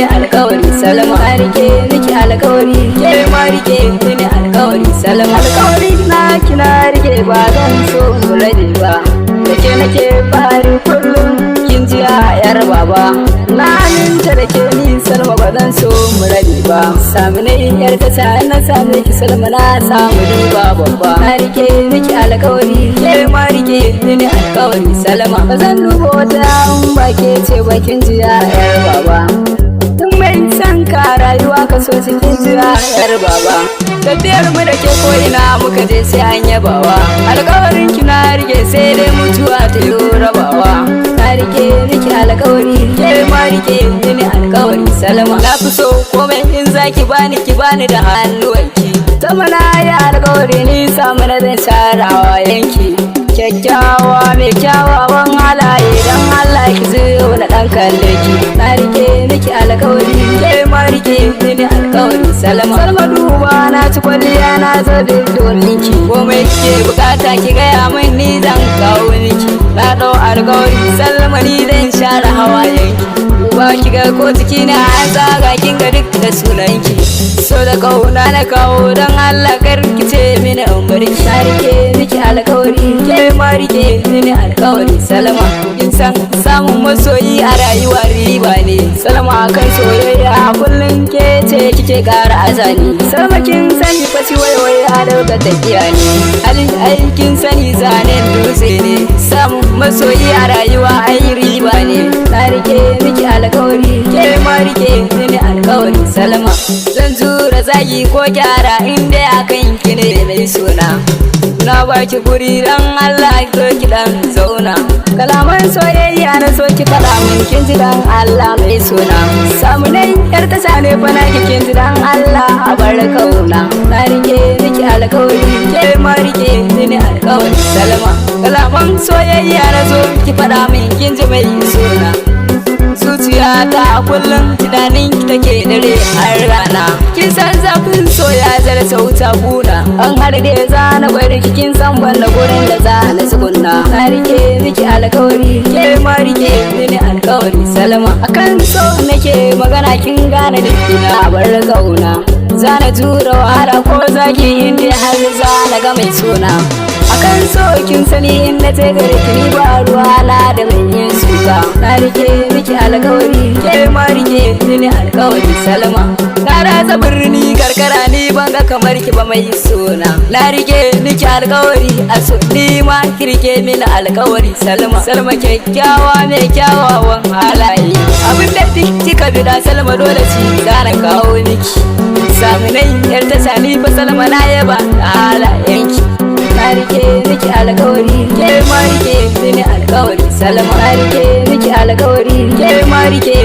mini alkawari Salma na rike miki alkawari ke ma rike mini alkawari Salma alkawari na kina rike ba zan so mu rage ba da ke nake fari kullum kin ji yar baba na aminta da ke ni Salma ba zan so mu rage ba sami ne yar ta sa na same ki Salma na samu riba babba na rike miki alkawari ke ma rike mini alkawari Salma ba zan duba wata ba ke ce ba kin ji yar baba tun mai san ka rayuwa ka so cikin jira yar baba tafiyar mu da ke ko'ina muka je sai an yabawa alkawarin ki na rike sai dai mutuwa ta yi rabawa na rike miki alkawari ke ma rike mini alkawari Salma na fi so komai in zaki bani ki bani da hannuwanki sama na yi alkawari ni samu na zan sharawa yanki kyakkyawa mai kyawawan halaye don Allah ki zo na dan kalle ki na rike miki alkawari ke ma rike mini alkawari Salma duba na ci kwalliya na zo da domin ki komai kike bukata ki gaya min ni zan kawo miki na dau alkawari Salma ni zan share hawayen ki duba ki ga ko ciki na an zaga kin ga duk da sunan ki so da kauna na kawo don Allah kar ki ce mini in bari na rike miki alkawari ke ma rike mini alkawari Salma kin san samun masoyi a rayuwa riba ne Salma kan soyayya kullum ke ce kike kara azani Salma kin sani faci waiwai a dauka tafiya ne halin aikin sani zanen dutse ne samun masoyi a rayuwa ai riba ne na rike miki alkawari ke ma rike mini alkawari Salma zan jura zagi ko gyara inda akan ki ne mai suna na baki guri dan Allah to ki dan zauna kalaman soyayya na so ki faɗa min kin ji dan Allah mai suna samu nai yar ta sane fa na kin ji dan Allah a bar kauna na rike miki alkawari ke ma rike mini alkawari Salma kalaman soyayya na so ki faɗa min kin ji mai suna zuciyata a kullum tunanin ki take dare har rana kin san zafin soya zarta wuta kuna an har da za na bari kin san balla gurin da za na tsugunna na rike miki alkawari ke ma rike mini alkawari Salma akan so nake magana kin gane da kina bar kauna za na jura wahala ko zaki inda har za na ga mai suna akan so kin sani in na je gare ki ni ba ruwa na da mai yin suka na rike miki alkawari ke ma rike mini alkawari Salma kara za birni karkara ni ban ga kamar ki ba mai suna na rike miki alkawari a so ni ma ki rike mini alkawari Salma kyakkyawa mai kyawawan halaye abin da kika bi da Salma dole ci za na kawo miki samu nai yar ta sani fa Salma na yaba halayenki na rike miki alkawari ke ma rike mini alkawari Salma na rike miki alkawari ke ma rike